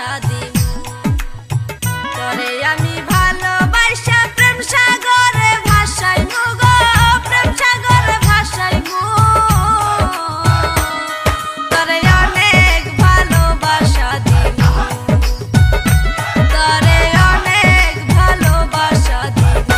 ভালোবাসা দিমু তোরে আমি ভালোবাসা প্রেম সাগরে ভাসাইমু গো প্রেম সাগরে ভাসাইমু তোরে অনেক ভালোবাসা দিমু তোরে অনেক ভালোবাসা দিমু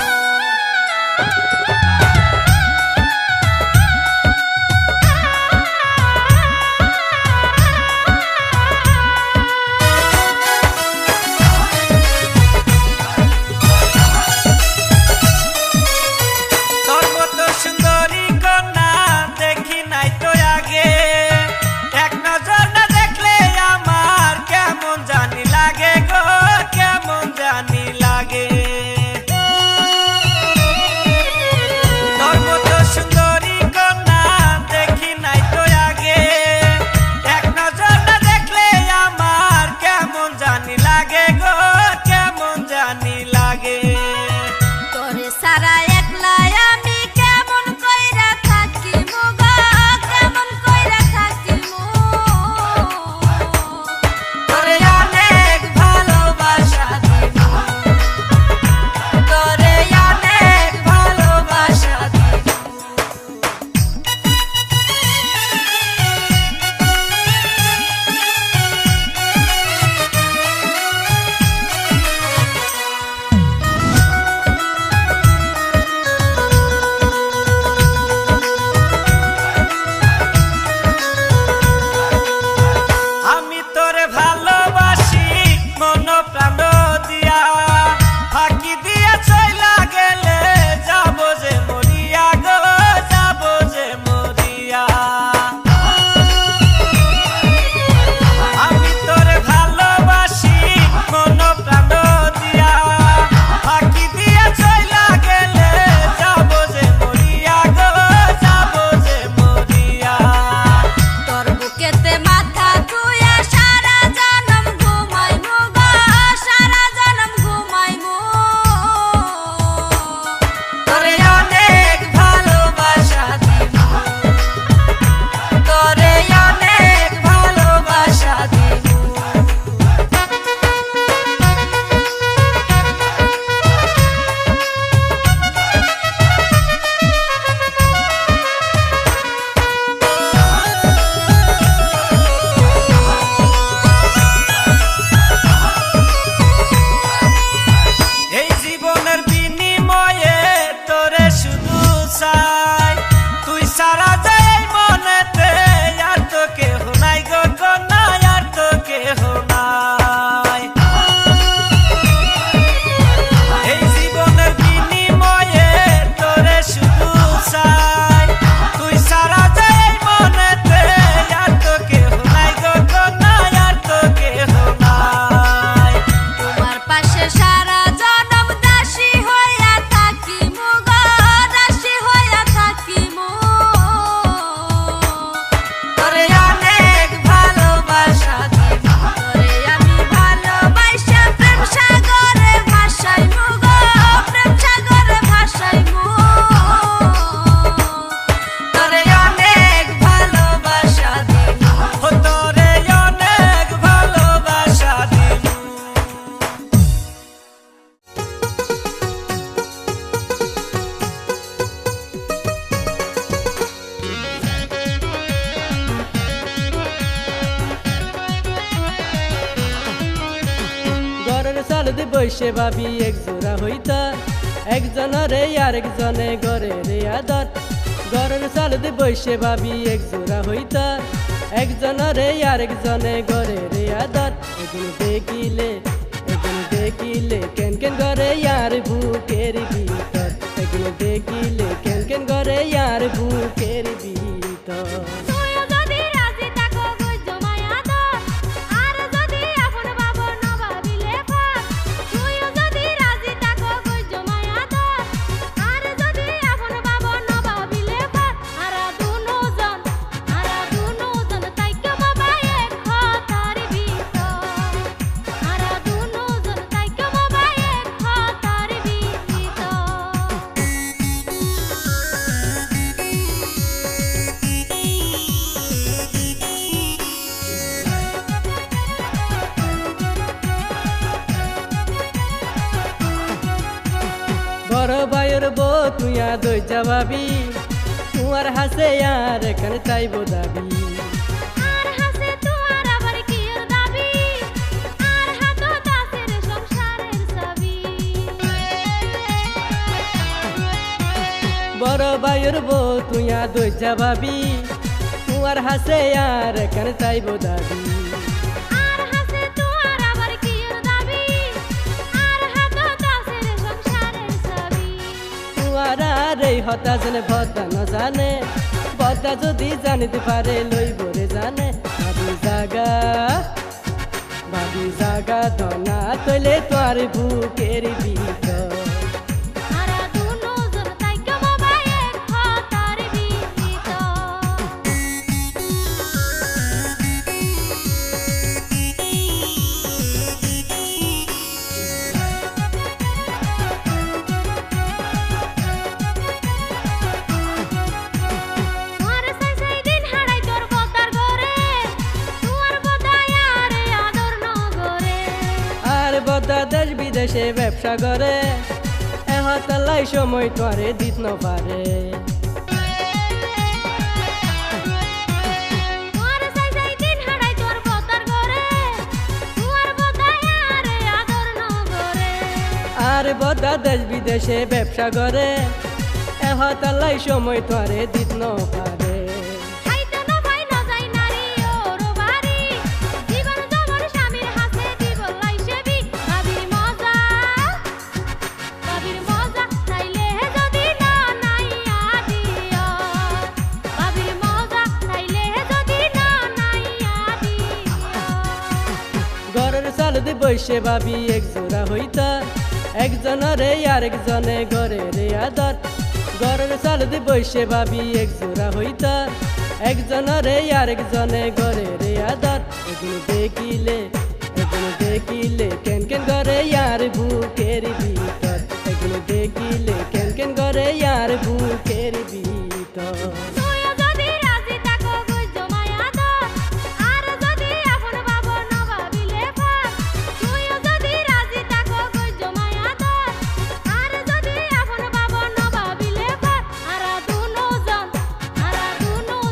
বসে ভাবি এক জোড়া হইতা একজনরে আরেকজনে ঘরের আদর ঘরের চালতে বসে ভাবি এক জোড়া হইতা একজনরে আরেকজনে ঘরের আদর একদিন দেখিলে কেন কেন ঘরে আর বুকের ভিতর একদিন দেখিলে কেন কেন ঘরে আর বুকের ভিতর বড় ভাইয়ের বউ তুইয়া দই যাবাবি তোমার হাসে আর এখানে চাইব দাবি আর হাসে তোমার আবার কি এর দাবি আর হাতো দাসের সংসারের চাবি বড় ভাইয়ের বউ তুইয়া দই যাবাবি তোমার হাসে আর এখানে চাইব দাবি আর হাসে তোমার আবার কি এর দাবি আর হাতো দাসের সংসারের চাবি তোমার আর এই হতা জানে ভদ্রা না জানে ভদ্রা যদি জানিতে পারে লইব রে জানে ভাবি জাগা ধনা তৈলে তোর বুকের ভিতর আরা দুনো জন তাইকা মোবাইলে খতার বিহিত তোমার সাই সাই দিন হারাই তোর বদার ঘরে তোমার বদায় আরে আদর নগরে আর বদা দেশ বিদেশে ব্যবসা করে এহতালাই সময় তোরে দিত ন পারে তোমার সাই সাই দিন হারাই তোর বদার ঘরে তোমার বদায় আরে আদর নগরে আর বদা দেশ বিদেশে ব্যবসা করে এহতালাই সময় তোরে দিত ন পারে খাইতে না ভাই না যাই নারী ওর বাড়ি জীবন তোমার স্বামীর হাতে দিব লাইসেবি ভাবির মজা চাইলে যদি না নাই আদিও ভাবির মজা চাইলে যদি না নাই আদিও ঘরের চালতে বসে ভাবি এক জোড়া হইতা একজনরে আরেকজনে ঘরে রে আদর ঘরের চালতে বসে ভাবি এক জোড়া হইতা একজনরে আরেকজনে ঘরে রে আদর এগুলো দেখিলে কেন কেন ঘরে আর বুকের ভিতর এগুলো দেখিলে কেন কেন ঘরে আর বুকের ভিতর তুইও যদি রাজি থাকো গুজ মায়া দর আর যদি আপন ভাবো না ভাবিলে পার তুইও যদি রাজি থাকো গুজ মায়া দর আর যদি আপন ভাবো না ভাবিলে পার আরা দুনো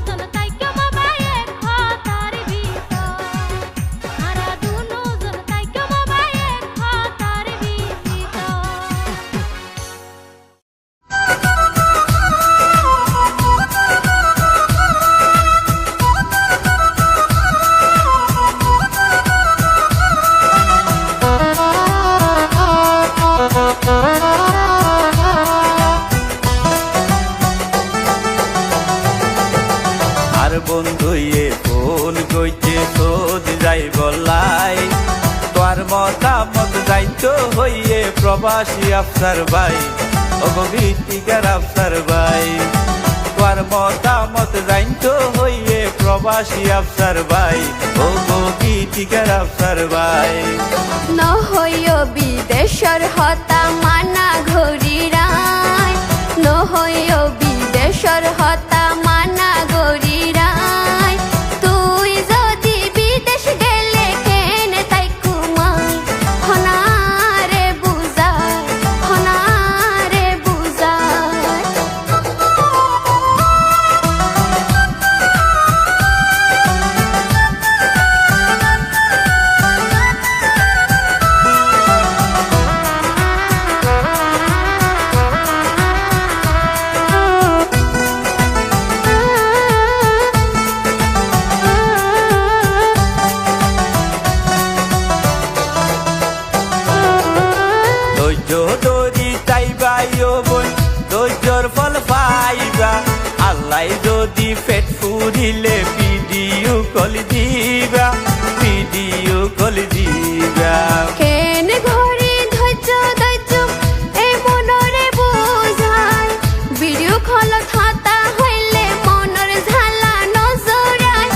জন তাইকা মোবাইলে খতার ভিতর আরা দুনো জন তাইকা মোবাইলে খতার ভিতর আর বন্ধুয়ে ফোন কইতে সোদ যাই বলাই তোর মতামত যাইতো হইয়ে প্রবাসী আফসার ভাই অগীতিকার আফসার ভাই তোর মতামত যাইতো হইয়ে প্রবাসী আফসার ভাই অগীতিকার আফসার ভাই নহৈও বিদেশৰ হতা মানা ঘূৰিৰাই নহৈও বিদেশৰ হতা মানা ঘূৰিৰাই তুই যদি বিদেশ গেলে কেনে তাই কুমাই হনাৰে বুজাই ধৈর্য ধরি চাইবাইও বোন ধৈর্যর ফল পাইবা আল্লাহ যদি পেট ফুরিলে ভিডিও কল দিবা কেন ঘরে ধৈর্য এই মনরে বুঝাই ভিডিও কলত হতা হইলে মনর ঝালা নজরাই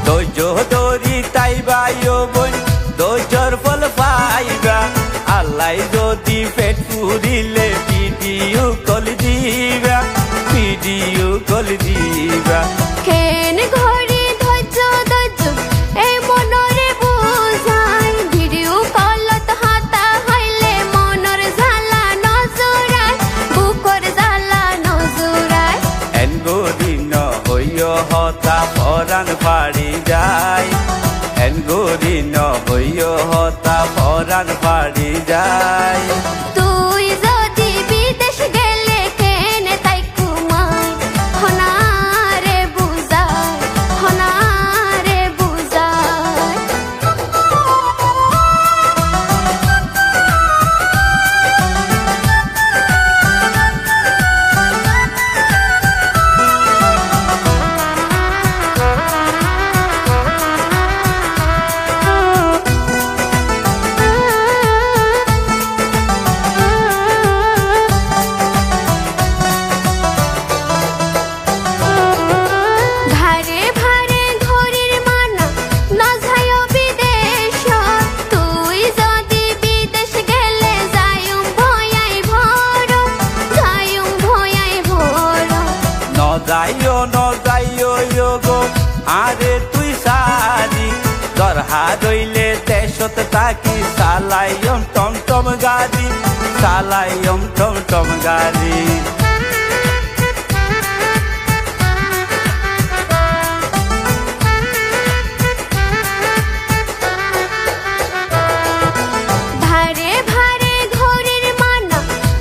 ধৈর্য ধরি তাইবাইও বোন ধৈর্য যাইও গো আরে তুই সারি দরহা রইলে দেশত তাকি চালাইম টমটম গাড়ি চালাইম টমটম গাড়ি ভারে ভারে ঘরের মানা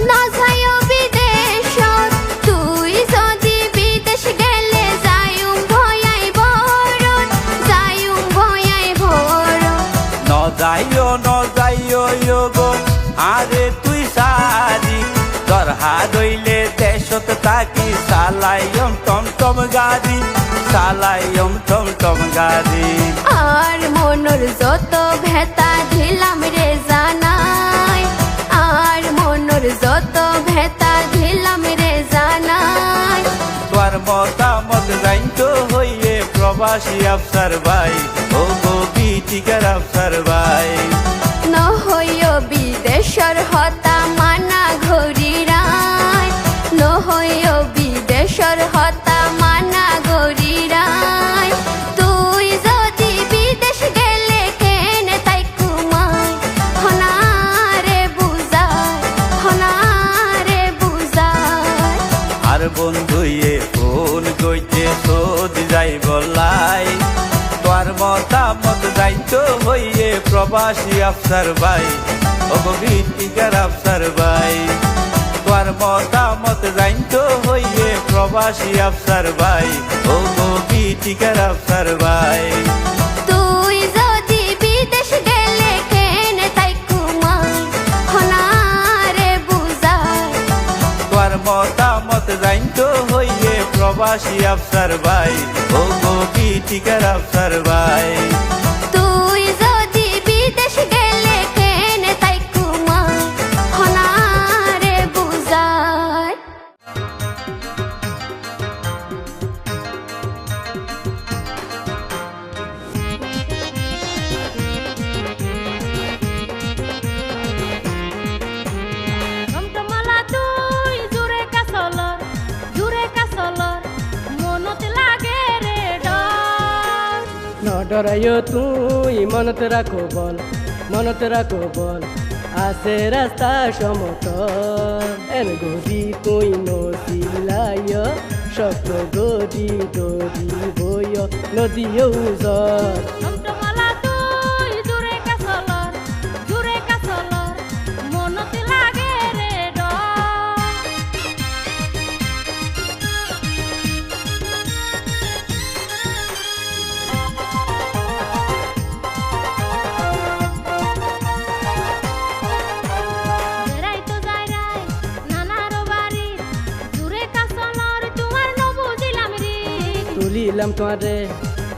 না যাইও বিদেশত তুই যদি বিদেশ গেলে যাইউম ভয়াই ভরত যাইউম ভয়াই ভরত ন যাইও গো আরে তুই সারি দরহা রইলে দেশত তাকি চালাইম টমটম গাড়ি চালাইম টমটম গাড়ি আর মনর যত ভেতা ঢিলাম রে জানাই আর মনর যত ভেতা ঢিলাম রে জানাই তোর মতামত জানতো হইয়ে প্রবাসী আফসার ভাই ও গো বিটিকার আফসার ভাই নহইও বিদেশর হতা মানা ঘড়িরাই নহইও বিদেশর হতা মানা ঘড়িরাই তুই যদি বিদেশ গেলে কেনে তাই কুমাই হনারে বুঝাই আর বন্ধুয়ে ফোন কইতে সদি যাই বলাই তোর মতামত জানতো হইয়ে প্রবাসী আফসার ভাই ও গো বিটিকার আফসার ভাই তোর মতামত জানতো হইয়ে প্রবাসী আফসার ভাই ও গো বিটিকার আফসার ভাই তুই যদি বিদেশ গেলে কেনে তাই কুমাই হনারে বুঝাই তোর মতামত জানতো হইয়ে প্রবাসী আফসার ভাই ও গো বিটিকার আফসার ভাই তুই যদি বিদেশ গেলে কেনে তাই কুমাই হনারে বুঝাই টমটমালা তুই জুরে কাছলর মনত লাগে রে ডর ন ডরাইও তুই মনত রাখো বল আছে রাস্তা সমতল এন গদি তুই নদিলাইয় শক্ত গদি দরি বইয় নদীয় জল টমটমালা তুই জুরে কাছলর মনত লাগে রে ডর বেড়াই তো যাই রাই নানার বাড়ি জুরে কাছলর তোমার নবুঝিলাম রে তুলিলাম তোরে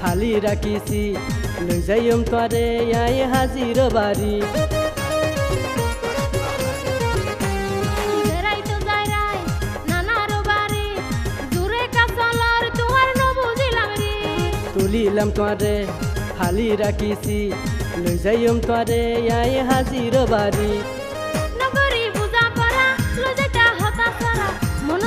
হালি রাখিছি লই যাইম তোরে আই হাজির বাড়ি বেড়াই তো যাই রাই নানার বাড়ি জুরে কাছলর তোমার নবুঝিলাম রে তুলিলাম তোরে হালি রাখিছি লই যাইম তোরে আই হাজির বাড়ি নগরী পূজা করা লজাটা হতা সারা মন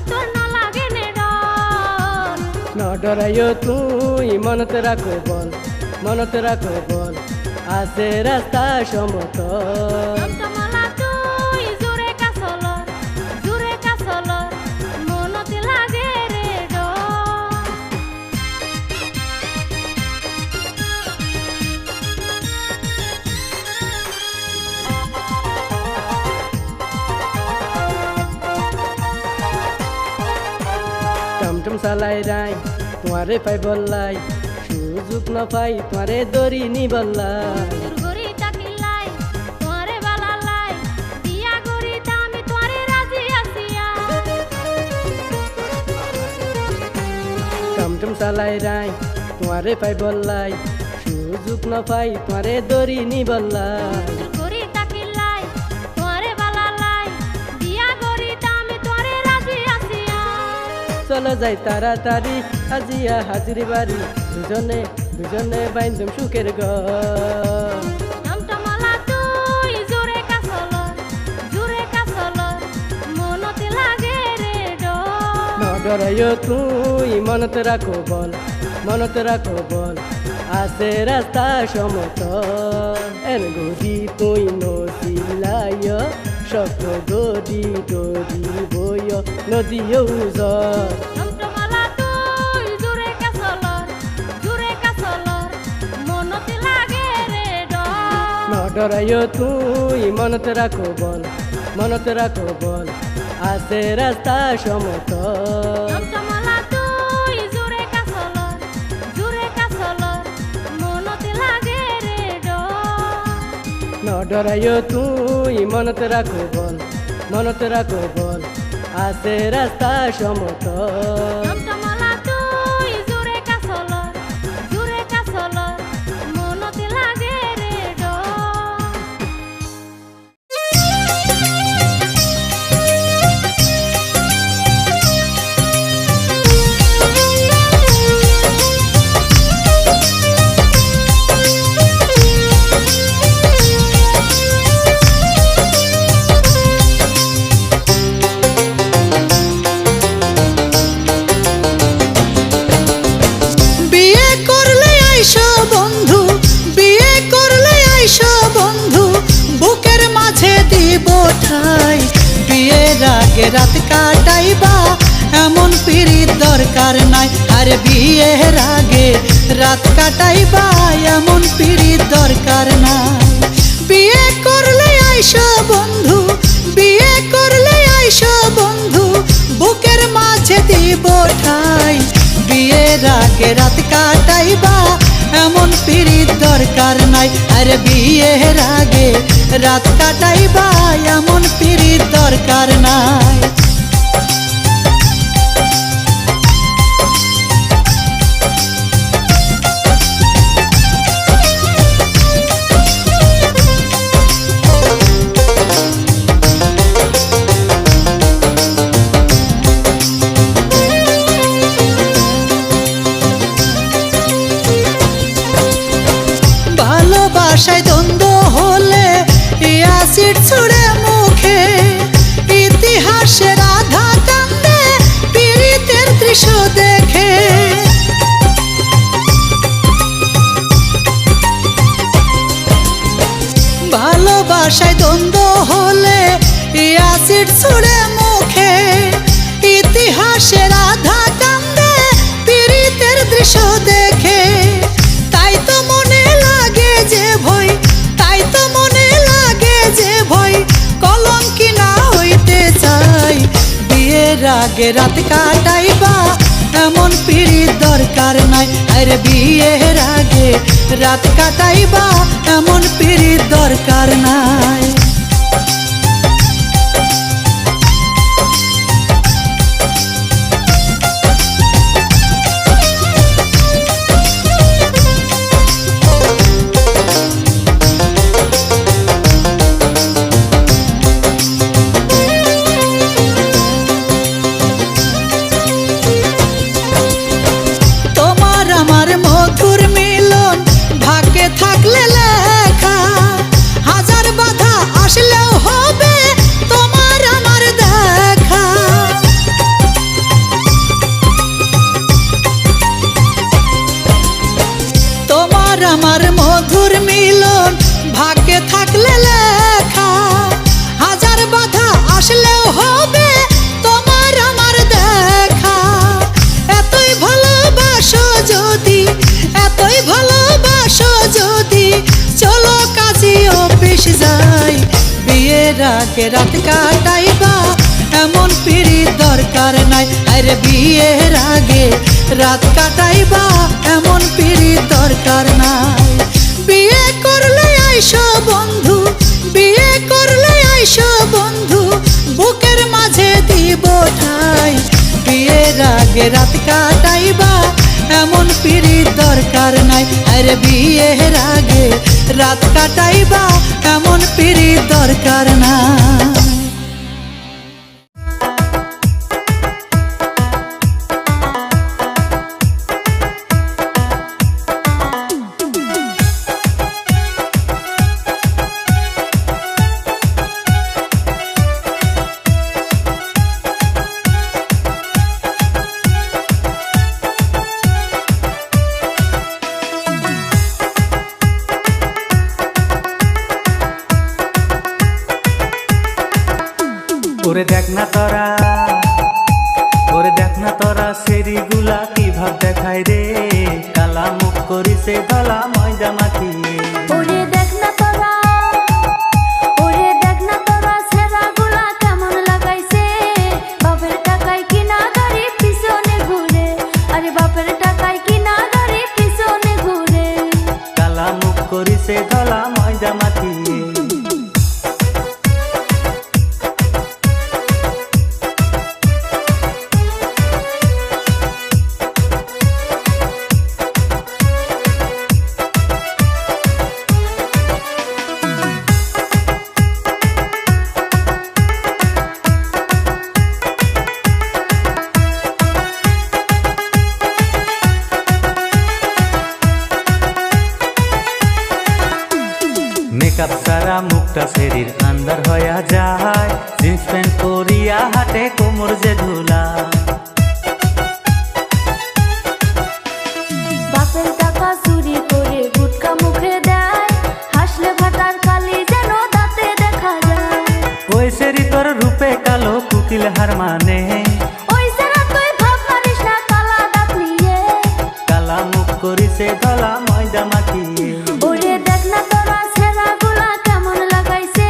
তোর ন লাগে নে ডর ন ডরাইও তুই মনত রাখো বল আছে রাস্তা সমতল টমটমালা তুই জুরে কাছলর মনত লাগে রে ডর টমটম চালাই রাই তোমারে পাই বললাই সুযোগ ন পাই তোমারে দড়ি নি বললাই দুর্গরি তাকিলাই তোরে বালালাই দিয়া গরি আমি তোরে রাজি আসিয়া টমটম চালাই রাই তোমারে পাই বললাই সুযোগ ন পাই তোমারে দড়ি নি বললাই দুর্গরি তাকিলাই তোরে বালালাই দিয়া গরি আমি তোরে রাজি আসিয়া চলো যাই তাড়াতাড়ি আজিয়া হাজির বাড়ি দুজনে বাইন্দম সুখের ঘর টমটমালা তুই জুরে কাছলর মনত লাগে রে ডর ডরাইও তুই মনত রাখো বল, মনত রাখো বল, আছে রাস্তা সমতল। এন গদি তুই নদীলাইয়, শক্ত গদি গদি বইয় নদীও জল। টমটমালা তুই জুরে কাছলর মনতে লাগে রে ডর। ডরাইও তুই মনত রাখো বল, মনত রাখো বল, আছে রাস্তা সমতল। টমটমালা তুই জুরে কাছলর মনতে লাগে রে ডর। ডরাইও তুই মনত রাখো বল, মনত রাখো বল, আছে রাস্তা সমতল। টমটমালা তুই জুরে কাছলর মনতে লাগে রে ডর। বিয়ে করলে আইসো বন্ধু, বিয়ে করলে আইসো বন্ধু, বুকের মাঝে দিব ঠাই। বিয়ের আগে রাত কাটাইবা এমন পিরিত দরকার নাই। আরে বিয়ের আগে রাত কাটাইবা এমন পিরিত দরকার নাই। বিয়ে করলে আইসো বন্ধু, বিয়ে করলে আইসো বন্ধু, বুকের মাঝে দিব ঠাই। বিয়ের আগে রাত কাটাইবা এমন পিরিত দরকার নাই। আরে বিয়ের আগে রাত কাটাইবা এমন পিরিত দরকার নাই। ভালোবাসায় দ্বন্দ্ব হলে অ্যাসিড ছুড়ে মুখে, ইতিহাসের আধা কান্দে পীড়িতের দৃশ্য দেখে। ভালোবাসায় দ্বন্দ্ব হলে অ্যাসিড ছুড়ে মুখে, ইতিহাসের আধা কান্দে পীড়িতের দৃশ্য দেখে। তাই তো মনে লাগে যে ভয়, তাই তো মনে লাগে যে ভয়, কলঙ্কি না হইতে চাই। বিয়ের আগে রাত কাটাইবা এমন পিরিত দরকার নাই। আরে বিয়ের আগে রাত কাটাইবা এমন পিরিত দরকার নাই। তোমার আমার মধুর মিলন ভাগ্যে থাকলে লেখা, হাজার বাধা আসলেও হবে তোমার আমার দেখা। তোমার আমার মধুর মিলন ভাগ্যে থাকলে লেখা, হাজার বাধা আসলেও হবে তোমার আমার দেখা। এতই ভালোবাসো যদি, এতই ভালোবাসো যদি, চলো কাজী অফিস যাই। বিয়ের আগে রাত কাটাইবা এমন পিরিত দরকার নাই। আরে বিয়ের আগে রাত কাটাইবা এমন পিরিত দরকার নাই। বিয়ে করলে আইসো বন্ধু, বিয়ে করলে আইসো বন্ধু, বুকের মাঝে দিব ঠাই। বিয়ের আগে রাত কাটাইবা এমন পিরিত দরকার নাই। আরে বিয়ের আগে রাত কাটাইবা এমন পিরিত দরকার নাই। না তোরা, ওরে দেখ না তোরা সেরিগুলা কি ভাব দেখায় রে, কালা মুখ করিছে ধলা ময়দা মাখিয়ে। ওরে দেখ না তোরা, ওরে দেখ না তোরা ছেঁড়াগুলা কেমন লাগাইছে, বাপের টাকায় কিনা গাড়ি পিছনে ঘুরে, আরে বাপের টাকায় কিনা গাড়ি পিছনে ঘুরে। কালা মুখ করিছে ধলা ময়দা মাখিয়ে। মেকআপ সারা মুখটা শরীর আন্দার হয়ে যায়, জিন্স প্যান্ট পরিয়া হাতে কোমর যে ধুলা। বাপের টাকা চুরি করে গুটকা মুখে দেয়, হাসলে ফাটার কালি যেন দাঁতে দেখা যায়। ওই সেরি তোর রূপে কালো কুকিল হার মানে, ওই সারা তুই ভাব মারিস না কালা দাঁত নিয়ে। কালা মুখ করিছে ধলা ময়দা মাখিয়ে। ওরে দেখ না তোরা ছেঁড়াগুলা কেমন লাগাইছে,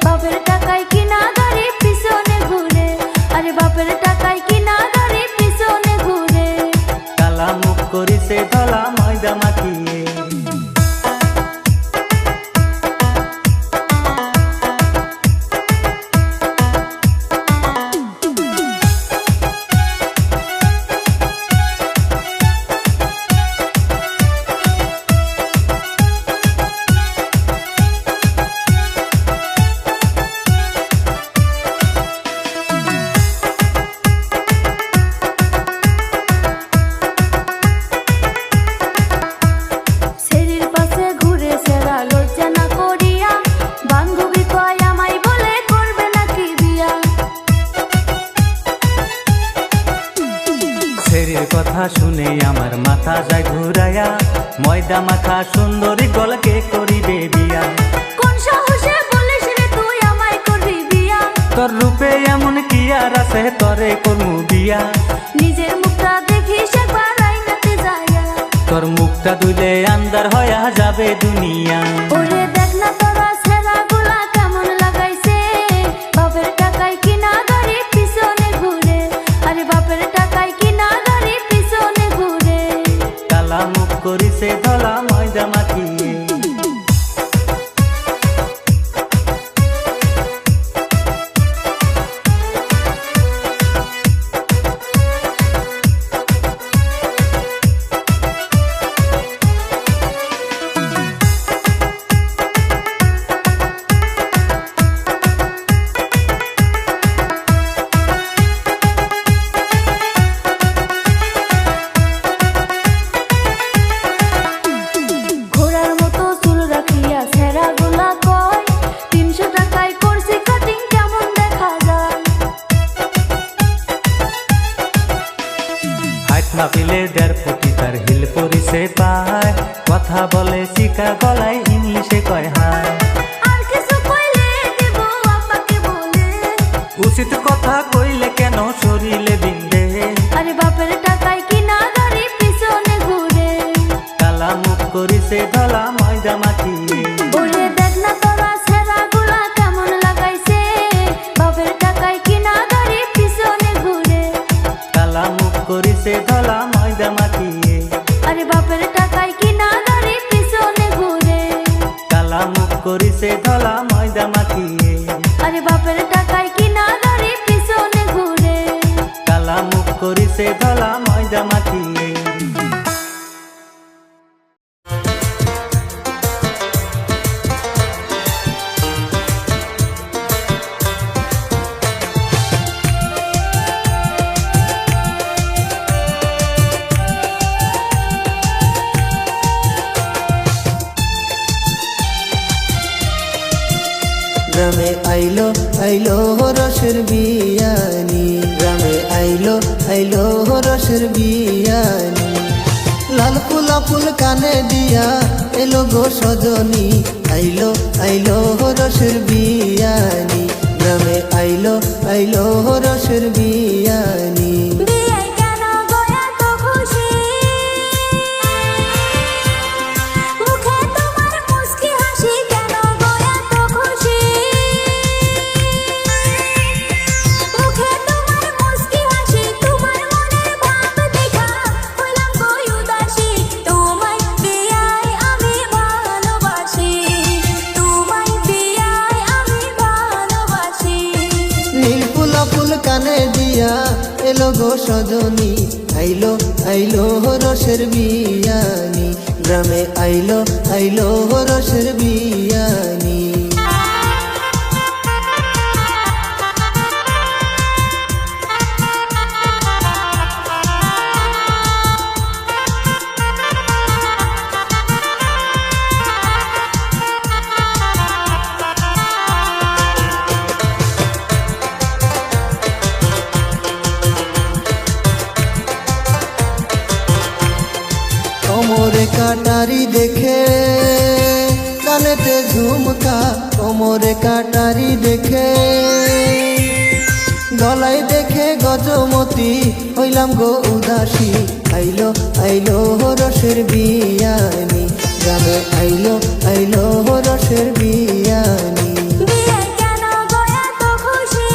বাপের টাকায় কিনা গাড়ি পিছনে ঘুরে, আরে বাপের টাকায় কিনা গাড়ি পিছনে ঘুরে। কালা মুখ করিছে ধলা ময়দা মাখিয়ে। ছেড়ির পাশে ঘুরে ছেঁড়া লজ্জা না করিয়া, বান্ধবী কয় আমায় বলে করবে নাকি বিয়া। সেরির কথা শুনে আমার মাথা যায় ঘুরাইয়া, ময়দা মাখা সুন্দরী গলকে করিবে বিয়া। কোন সাহসে বলিস রে তুই আমায় করবি বিয়া, তোর রূপে এমন কি আর আছে তরে করমু বিয়া। নিজের মুখটা দেখিস একবার আইনাতে যাইয়া। তোর মুখটা দুলে আন্দার হয়ে যাবে দুনিয়া। ওরে দেখ না তোরা ছেঁড়াগুলা কেমন লাগাইছে, বাপের টাকায় কিনা গাড়ি পিছনে ঘুরে, আরে বাপের টাকায় কিনা গাড়ি পিছনে ঘুরে। কালা মুখ করিছে ধলা ময়দা মাখিয়ে। ঘোড়ার মতো চুল রাখিয়া ছেঁড়াগুলা কয়, 300 টাকায় করছি কাটিং কেমন দেখা যায়। হাইট মাপিলে 1.5 ফুটি তার হিল পরিছে পায়, কথা বলে শিকা গলায় ইংলিশে কয় হায়। আর কিছু কইলে দিব আপাকে বলে, উচিত কথা কইলে কেন শরীরে বিন্দে, আরে বাপের টাকায় কিনা গাড়ি পিছনে ঘুরে। কালা মুখ করিছে ধলা ময়দা মাখিয়ে। ওরে দেখ না তোরা ছেঁড়াগুলা কেমন লাগাইছে, বাপের টাকায় কিনা গাড়ি পিছনে ঘুরে, কালা মুখ করিছে ধলা ময়দা মাখিয়ে। আরে বাপের টাকায় কিনা গাড়ি পিছনে ঘুরে, কালা মুখ করিছে ধলা ময়দা মাখিয়ে। আরে বাপের টাকায় কিনা গাড়ি পিছনে ঘুরে। কালা মুখ করিছে ধলা ময়দা মাখিয়ে। গ্রামে আইলো আইলো রসের বিয়ানি, গ্রামে আইলো আইলো রসের বিয়ানি। লাল ফুলা ফুল কানে দিয়া এলো গো সজনী, আইলো আইলো রসের বিয়ানি। গ্রামে আইলো আইলো রসের বিয়ানি বিয়ায় কেন গো এত খুশি মুখে তোমার মুস্কি হাসি কেন গো এত খুশি মুখে তোমার মুস্কি হাসি তোমার মনের ভাব দেখা হইলাম গো উদাসী তোমায় বিয়ায় আমি ভালোবাসি তোমায় বিয়ায় আমি ভালোবাসি নীল ফুলা ফুল কানে দিয়া এলো গো সজনী আইলো আইলো রসের বিয়ানি গ্রামে আইলো আইলো রসের বিয়ানি কোমরে কাটারি দেখে কানেতে ঝুমকা কোমরে কাটারি দেখে গলায় দেখে গজমতি হইলাম গো উদাসী আইলো আইলো রসের বিয়ানি গ্রামে আইলো আইলো রসের বিয়ানি বিয়ায় কেন গো এত খুশি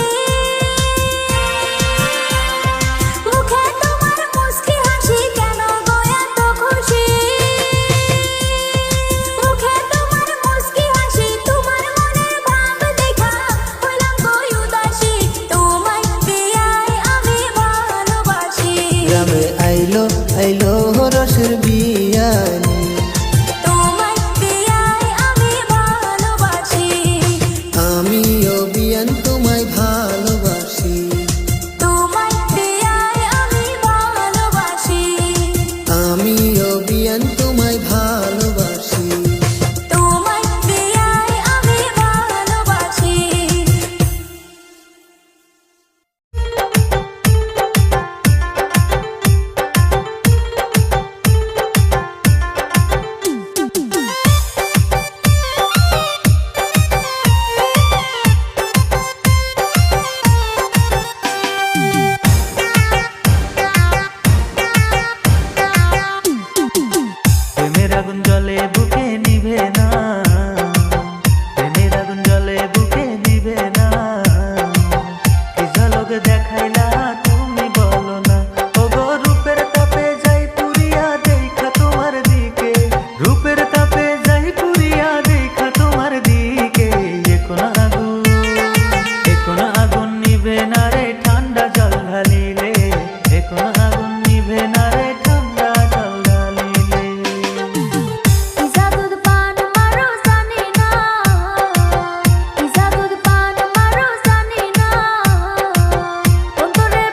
মুখে তোমার মুস্কি হাসি কেন গো এত খুশি মুখে তোমার মুস্কি হাসি তোমার মনের ভাব দেখা হইলাম গো উদাসী তোমায় বিয়ায় আমি ভালোবাসি গ্রামে আইলো আইলো রসের বিয়ানি তোমায় বিয়ায় আমি ভালোবাসি আমিও বিয়ান তোমায় ভালোবাসি তোমায় বিয়ায় আমি ভালোবাসি আমিও বিয়ান তোমায় ভালোবাসি তোমায় বিয়ায় আমি ভালোবাসি প্রেমের আগুন জলে বুকে নিভে না প্রেমের আগুন জলে বুকে নিভে না কি ঝলক দেখাইলা তুমি বলো না ও গো রূপের তাপে যাই পুরিয়া দেখা তোমার দিকে রূপের তাপে যাই পুরিয়া দেখা তোমার দিকে এখন আগুন নিভে না রে ঠান্ডা জল ঢালিলে এখন আগুন নিভে না রে ঠান্ডা জল ঢালিলে ইজা দুধ পান মারো জানি না ইজা দুধ পান মারো জানি না অন্তরে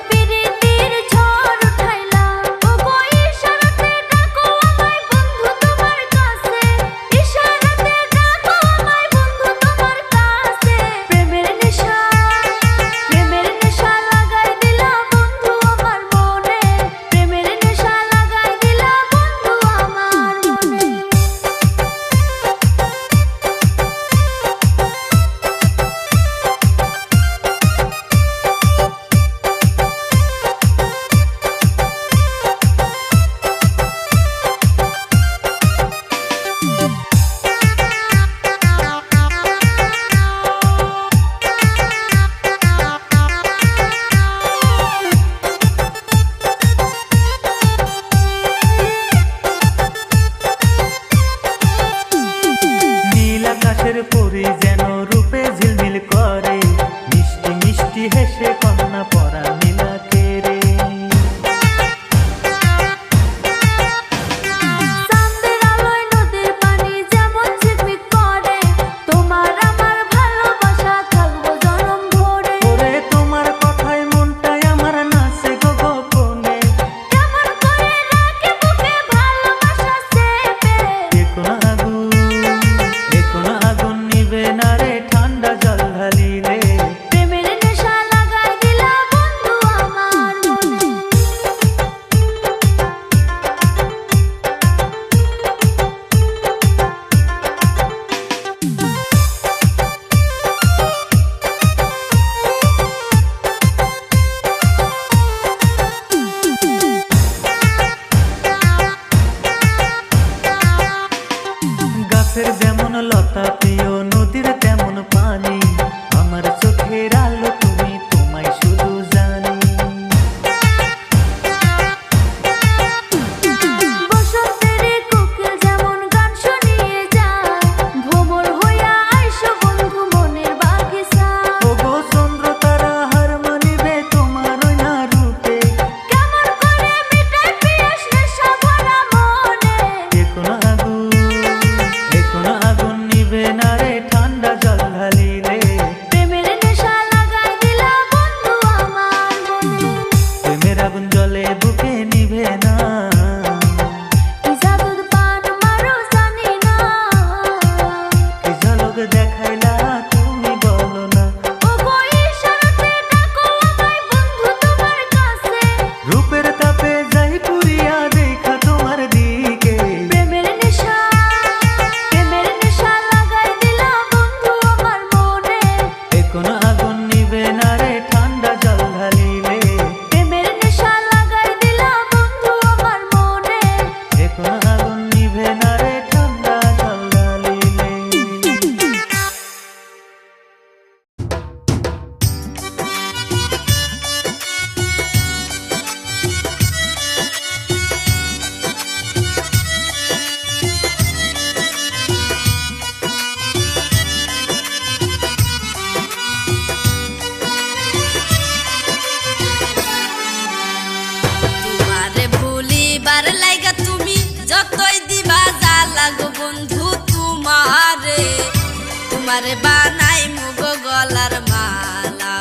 বন্ধু তোমারে তোমারে বানাই মুগো গলার মালা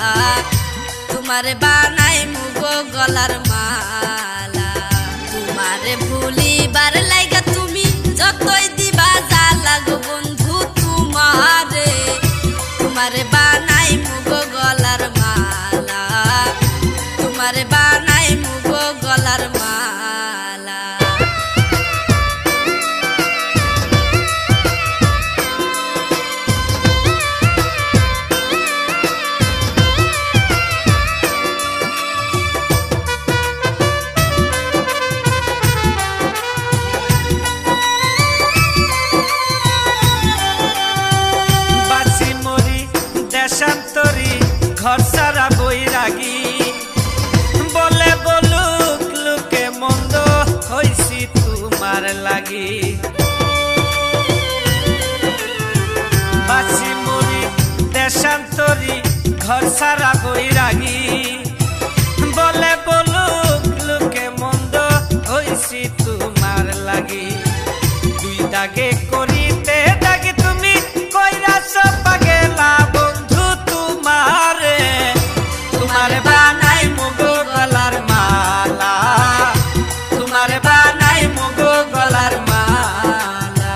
তোমারে বানাই মুগো গলার মালা তোমারে ভুলিবার লাইগা তুমি যতই দিবা জ্বালা গো বন্ধু তোমারে তোমারে বানাই মুগো গলার মালা তোমারে বানাই মুগো গলার মালা বাঁচি মরি দেশান্তরি ঘর সারা বৈরাগী বলে বলুক লোকে মন্দ হইছি তোমার লাগি বাঁচি মরি দেশান্তরি ঘর সারা বৈরাগী বলে বলুক লোকে মন্দ হইছি তোমার লাগি দুই দাগে করিতে দাগে তুমি কইরাছ পাগেলা বন্ধু তোমারে তোমারে বানাই মুগো গলার মালা তোমারে বানাই মুগো গলার মালা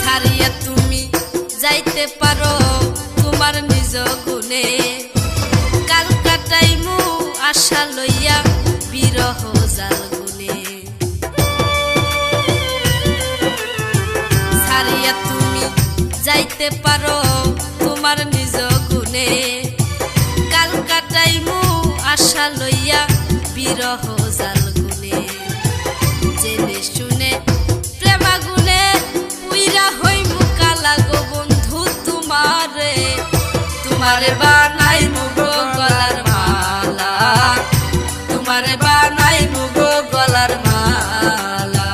ছাড়িয়া তুমি যাইতে পারো তোমার নিজ গুণে কাল কাটাইমু আশা লইয়া বিরহ জাল গুনে ছাড়িয়া তুমি যাইতে পারো তোমার নিজ গুণে কাল কাটাইমু আশা লইয়া বিরহ জাল গুনে জেনে শুনে প্রেমাগুনে উইরা হই মুকালা গো বন্ধু তোমারে তোমারে বানাই মুগো গলার মালা তোমারে বানাই মুগো গলার মালা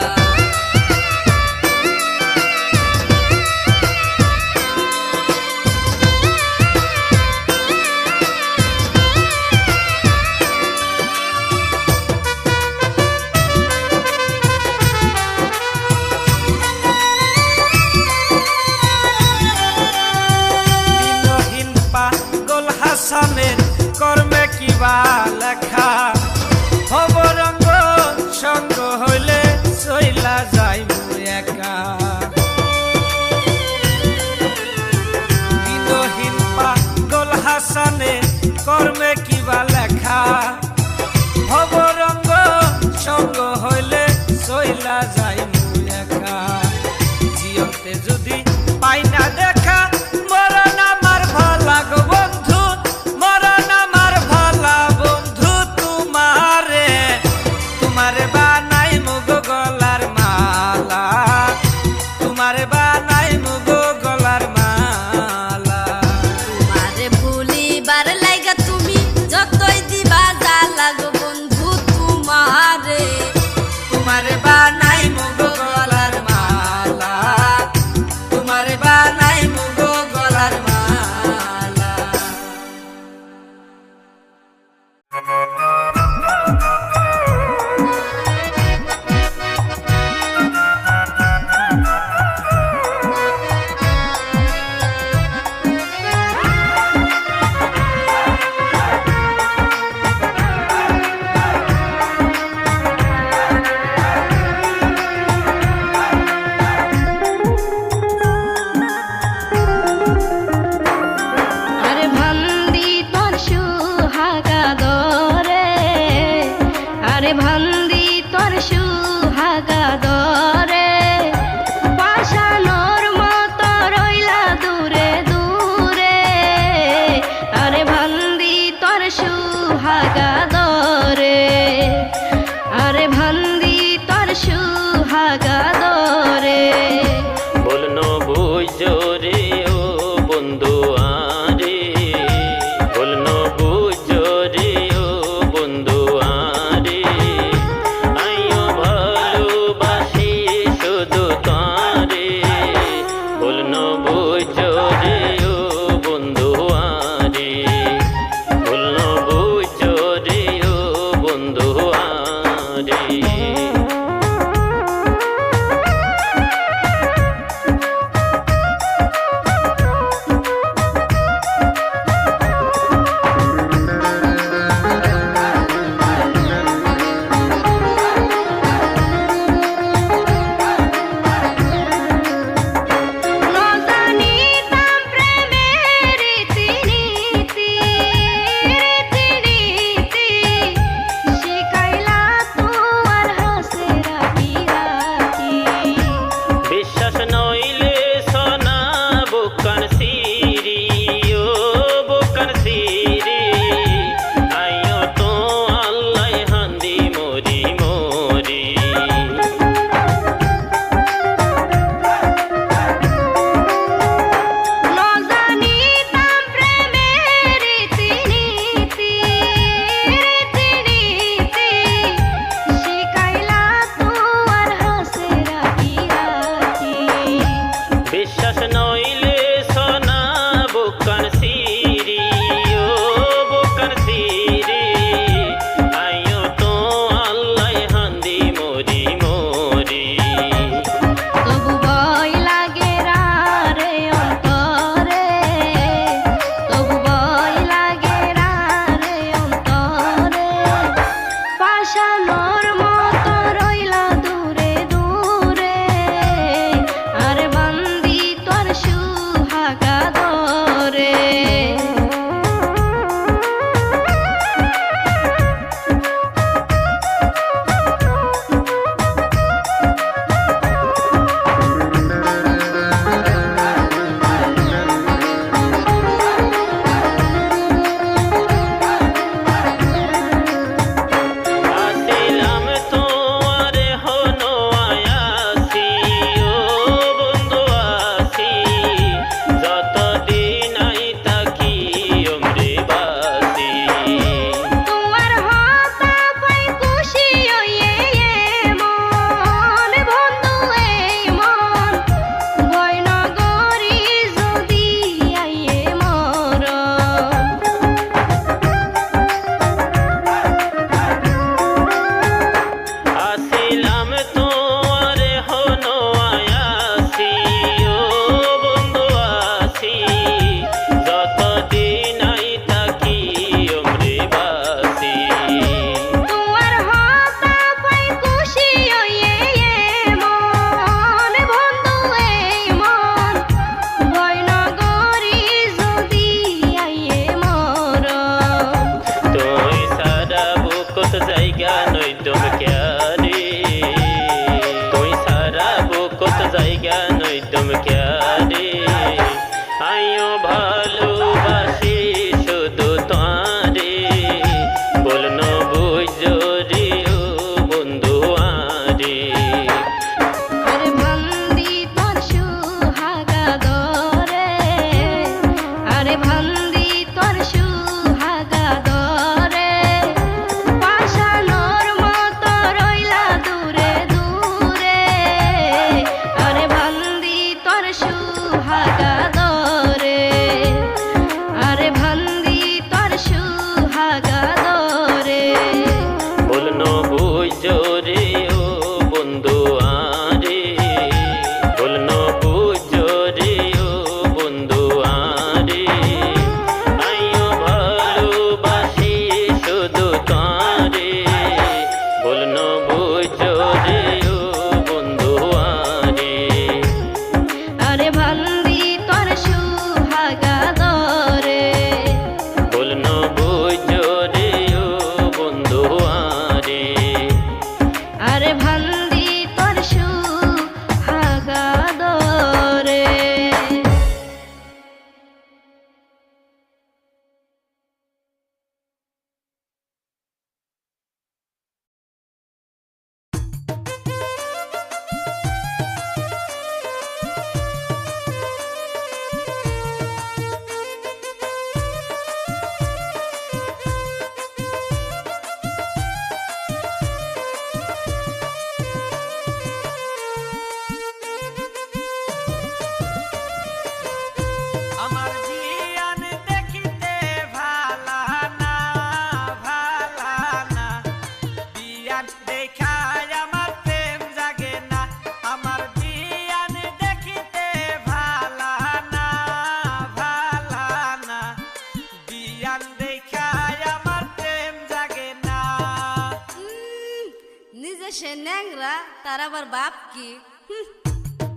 আবার বাপ কি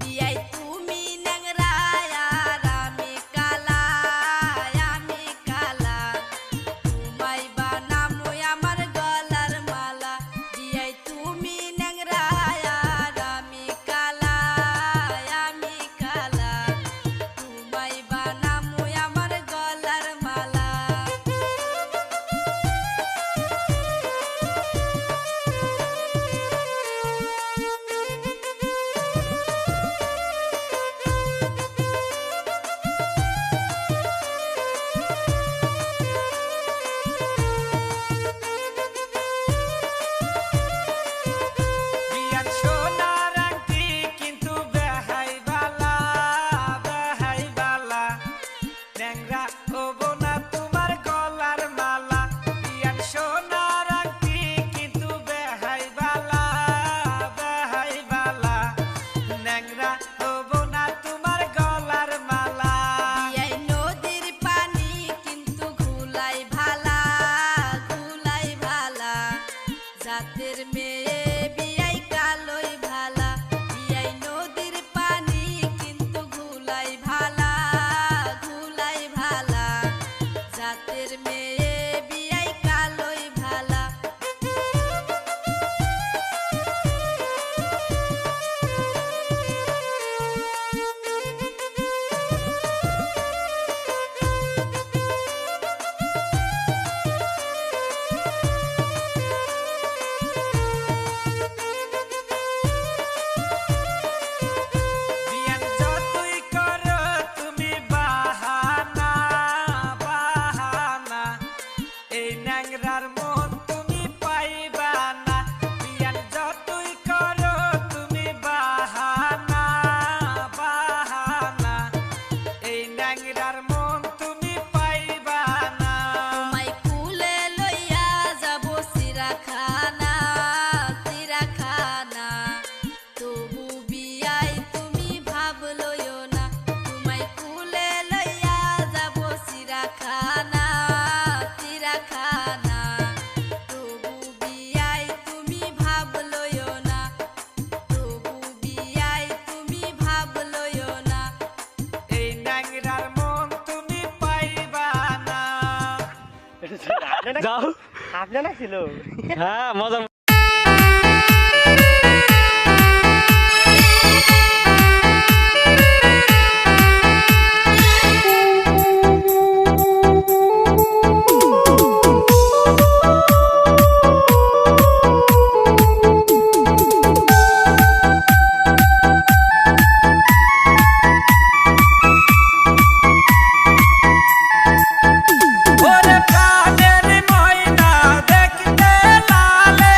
বিয়াই তুমি ন্যাংরা আর আমি কালা তোমায় বানামো আমার গলার মালা বিয়াই তুমি ন্যাংরা আর আমি কালা তোমায় বানামো আমার গলার মালা বিয়ান সোনার আংটি কিন্তু বেহাই বালা ন্যাংরা হবো না তোমার গলার মালা বিয়ান সোনার আংটি কিন্তু বেহাই বালা ন্যাংরা হবো না তোমার গলার মালা বিয়াই নদীর পানি কিন্তু ঘুলাই ভালা জাতের মেয়ে বিয়াই কালোই ভালা বিয়াই নদীর পানি কিন্তু ঘুলাই ভালা জাতের মেয়ে বিয়াই কালোই ভালা বিয়ান যতই করো তুমি বাহানা এই ন্যাংরার মন তুমি পাইবা না বিয়ান যতই করো তুমি বাহানা এই ন্যাংরার মন তুমি পাইবা না তোমায় কুলে লইয়া যাব চিড়াখানা তবু বিয়াই তুমি ভাব লইও না তোমায় কুলে লইয়া যাব চিড়াখানা তবু বিয়াই তুমি ভাব লইও না এই ন্যাংরার মন তুমি পাইবা না যাও আপনারা ছিল হ্যাঁ মজা ওরে প্রাণের ময়না দেখতে লালে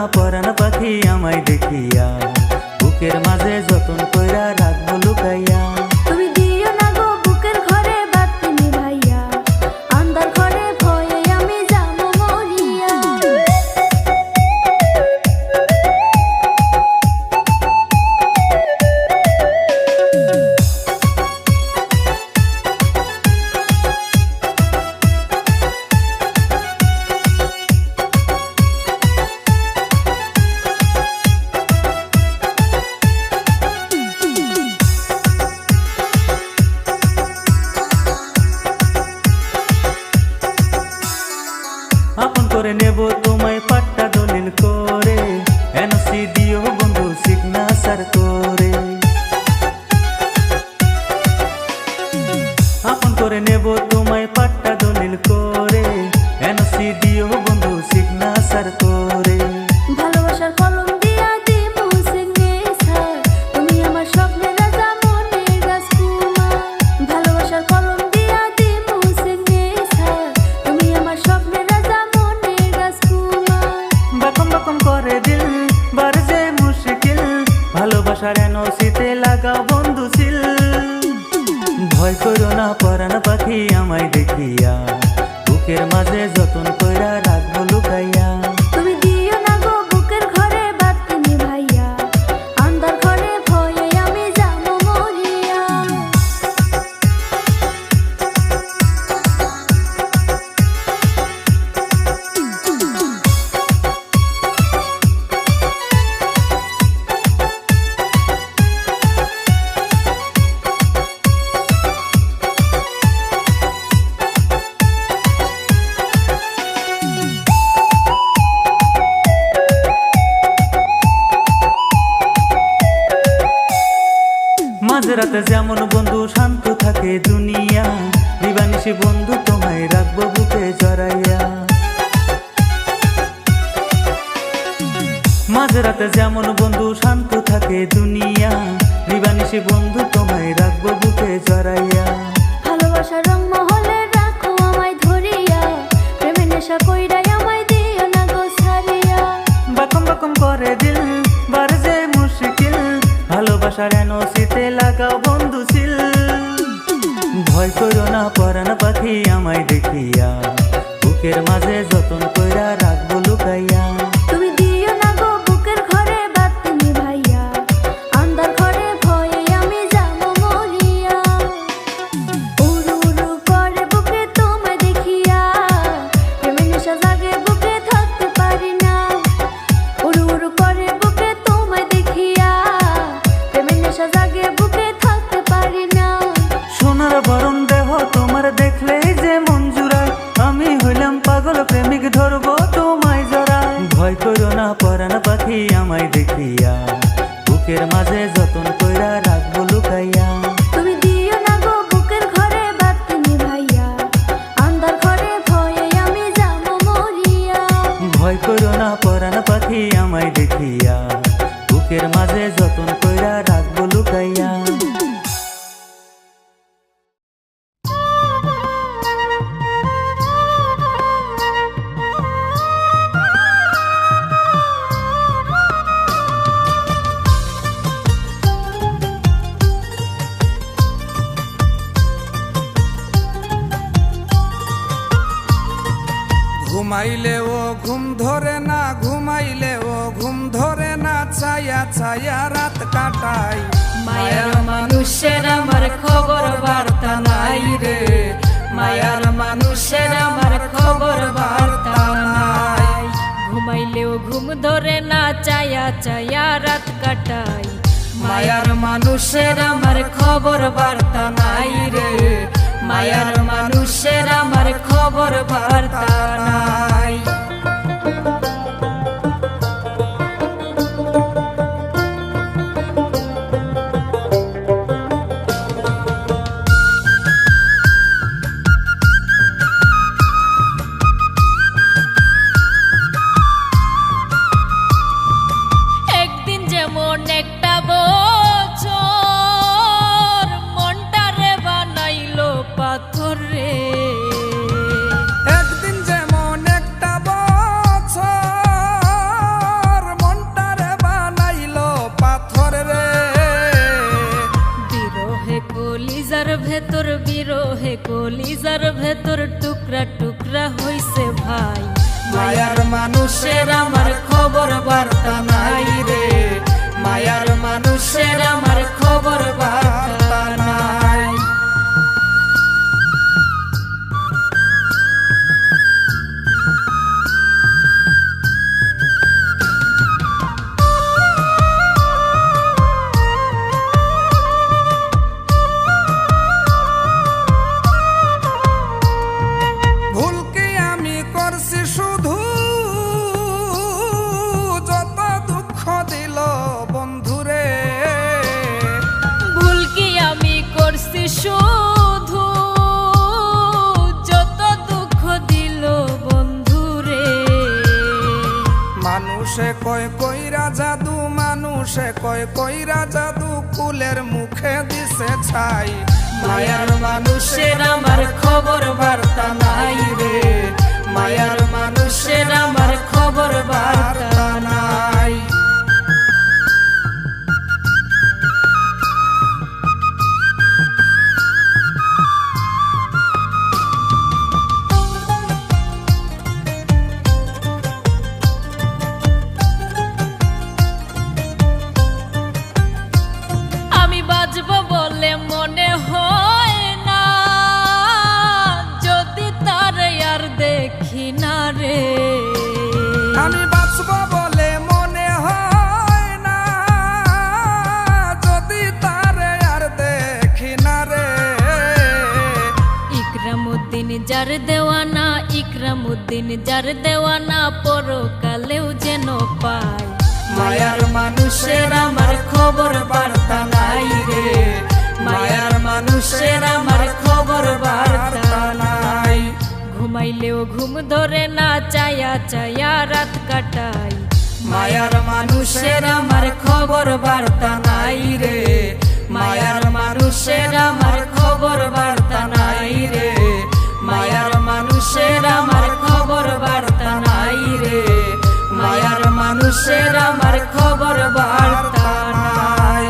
না পরাণ পাখি আমায় দেখিয়া, বুকের মাঝে যতন কইরা রাখবো লুকাইয়া। তুমি দিও না গো বুকের ঘরে বাতি নিভাইয়া, আন্ধার ঘরে ভয়ে আমি যাবো মরিয়া। আপন করে নেব তোমায় পাট্টা দলিল করে, এনসি দিও বন্ধু সিগনেচার করে। আপন করে নেব তোমায় পাট্টা দলিল করে, এনসি দিও বন্ধু সিগনেচার করে। ভালোবাসার কলম দিয়া দিমু সিগনেচার, তুমি আমার স্বপ্নের রাজা মনের রাজকুমার। ভালোবাসার কলম দিয়া দিমু সিগনেচার, তুমি আমার স্বপ্নের রাজা মনের রাজকুমার। বাকম বাকম করে দিল বার যে মুশকিল, ভালোবাসার এনসিতে লাগাও বন্ধু সিল। ভয় করো না পরাণ পাখি আমায় দেখিয়া, বুকের মাঝে যতন কইরা রাখবো লুকাইয়া। তুমি দিও না গো বুকের ঘরে বাতি নিভাইয়া, আন্ধার ঘরে ভয়ে আমি যাবো মরিয়া। মাঝরাতে যেমন বন্ধু শান্ত থাকে দুনিয়া, দিবানিশি বন্ধু তোমায় রাখবো বুকে জড়াইয়া। মাঝরাতে যেমন বন্ধু শান্ত থাকে দুনিয়া, দিবানিশি বন্ধু তোমায় রাখবো বুকে জড়াইয়া। ভালোবাসার রং মহলে রাখো আমায় ধরিয়া, প্রেমে নেশা কইরাই আমায় দিও না গো ছাড়িয়া। বাকম বাকম করে দিল বার যে মুশকিল, ভালোবাসার এনসিতে লাগাও বন্ধু সিল। ভয় করো না পরাণ পাখি আমায় দেখিয়া, বুকের মাঝে যতন কইরা রাখবো লুকাইয়া। তুমি দিও না গো বুকের ঘরে বাতি নিভাইয়া, আন্ধার ঘরে ভয়ে আমি যাবো মরিয়া। উড়ু উড়ু করে বুকে তোমায় দেখিয়া, প্রেমে নেশা জাগে বুকে থাকতে পারি না। উড়ু উড়ু করে বুকে তোমায় দেখিয়া, প্রেমে নেশা জাগে বুকে থাকতে পারি না। সোনার বরণ দেহ তোমার দেখলেই যে মন জুড়ায়, আমি হইলাম পাগল প্রেমিক ধরবো তোমায় জড়ায়। ভয় করো না পরাণ পাখি আমায় দেখিয়া, বুকের মাঝে যতন কইরা রাখবো লুকাইয়া। তুমি দিও না গো বুকের ঘরে বাতি নিভাইয়া, আন্ধার ঘরে ভয়ে আমি যাবো মরিয়া। ভয় করো না পরাণ পাখি আমায় দেখিয়া, বুকের মাঝে যতন কইরা রাখবো লুকাইয়া। ঘুমাইলে ও ঘুম ধরে না, ঘুমাইলে ও ঘুম ধরে না, ছায়া ছায়া রাত কাটাই। মায়ার মানুষের আমার খবর বার্তা নাই রে, মায়ার মানুষের আমার খবর বার্তা নাই। ঘুমাইলেও ঘুম ধরে না, চায়া চায়া রাত কাটাই। মায়ার মানুষের আমার খবর বার্তা নাই রে, মায়ার মানুষের আমার খবর বার্তা নাই। একদিন যেমন একটা বছর মনটারে বানাইলো পাথর রে। একদিন যেমন একটা মানুষের আমার খবর বার্তা নাই রে, মায়ার মানুষের আমার খবর বার্তা নাই। ভুল কি আমি করছি শুধু, যত দুঃখ দিল বন্ধুরে। ভুল কি আমি করছি শুধু, যত দুঃখ দিল বন্ধুরে। মানুষে কয় কইরা জাদু, মানুষে কয় কইরা জাদু, কুলের মুখে দিছে ছাই। মায়ার মানুষের আমার খবর বার্তা নাই রে, মায়ার মানুষের আমার খবর বার্তা নাই। আমি বাঁচবো বলে মনে হয় না, যদি তার আর দেখি না রে। আমি বাঁচব বলে মনে হয় না, যদি তারে আর দেখি না রে। ইকরামউদ্দিন যার দেওয়ানা, ইকরামউদ্দিন যার দেওয়ানা, পরকালেও যেন পায়। মায়ার মানুষের আমার খবর বার্তা নাই রে, মায়ার মানুষের আমার খবর বার্তা নাই। ঘুমাইলেও ঘুম ধরে না, চায়া চায়া রাত কাটাই। মায়ার মানুষের আমার খবর বার্তা নাই রে, মায়ার মানুষের আমার খবর বার্তা নাই রে, মায়ার মানুষের আমার খবর বার্তা নাই রে, মায়ার মানুষের আমার খবর বার্তা নাই।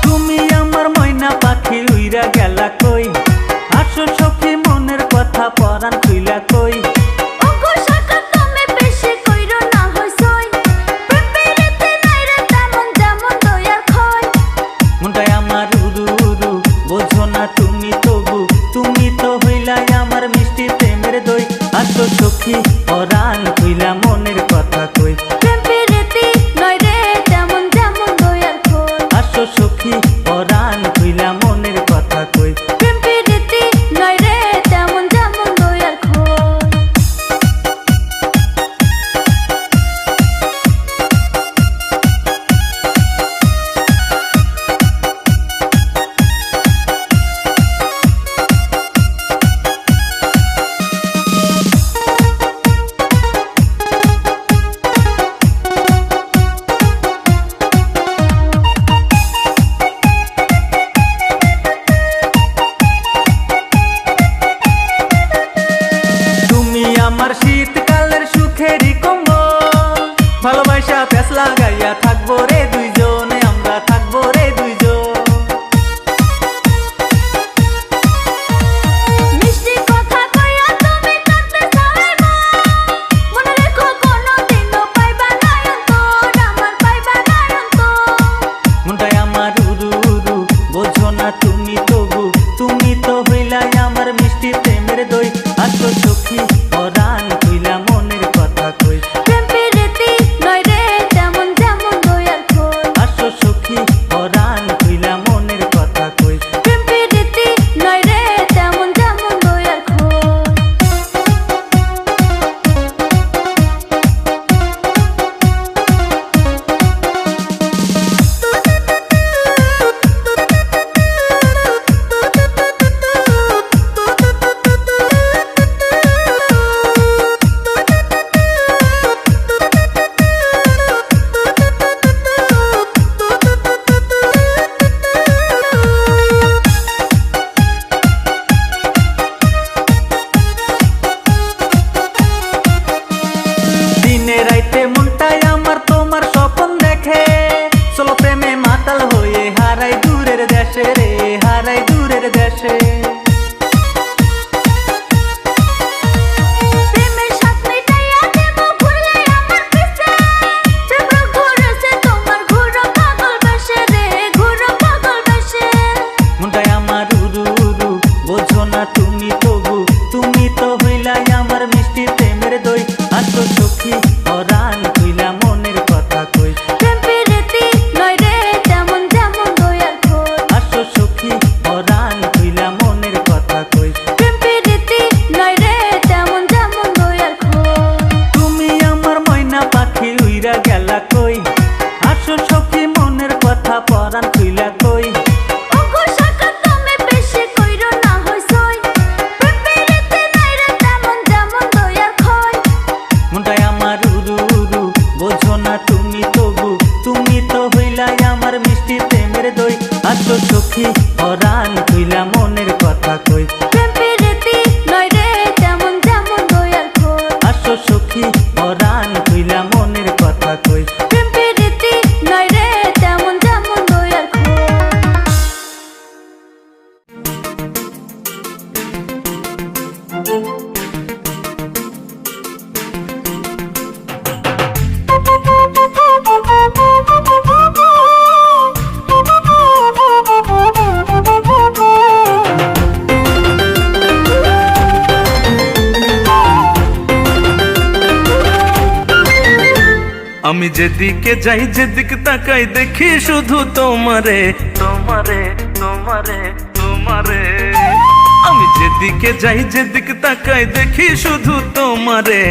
তুমি আমার ময়না পাখি উইরা গেলা কই, আসো সখী মনের কথা পরাণ খুইলা কই। ওগো শাখা তুমি বেশি কইরো না হইছই, প্রেমেতে নাই রে তেমন যেমন দয়ার খয়। মনটাই আমার উরু উরু, বোঝো না তুমি তবু, তুমি তো হইলাই আমার মিষ্টি প্রেমের দই। আসো সখী পরাণ খুইলা মনের কথা কই। প্রেমেতে নাই রে তেমন যেমন দয়ার খয়। আসো সখী পরাণ খুইলা মনের কথা কই। প্রেমেতে নাই রে তেমন যেমন দয়ার খয়। তুমি আমার শীতকালের সুখেরই কম্বল, ভালোবাসা প্যাস লাগাইয়া থাকবো রে দুইজনে, আমরা থাকবো রে দুইজন। মিষ্টি কথা কইয়া তুমি কাঁদতে চাইবা, মনে রেখো কোনোদিনও পাইবা না অন্তর, আমার পাইবা না অন্তর। মনটাই আমার উরু উরু, বোঝো না তুমি তবু, তুমি তো হইলাই আমার মিষ্টি প্রেমের দই। আসো সখী পরাণ খুইলা মনের কথা কই। প্রেমেতে নাই রে তেমন যেমন দয়ার খয়। আসো সখী পরাণ খুইলা মনের কথা কই। প্রেমেতে নাই রে তেমন যেমন দয়ার খয়। আমি যেদিকে যাই যেদিকে তাকাই দেখি শুধু তোমারে তোমারে তোমারে তোমারে আমি যেদিকে যাই যেদিকে তাকাই দেখি শুধু তোমারে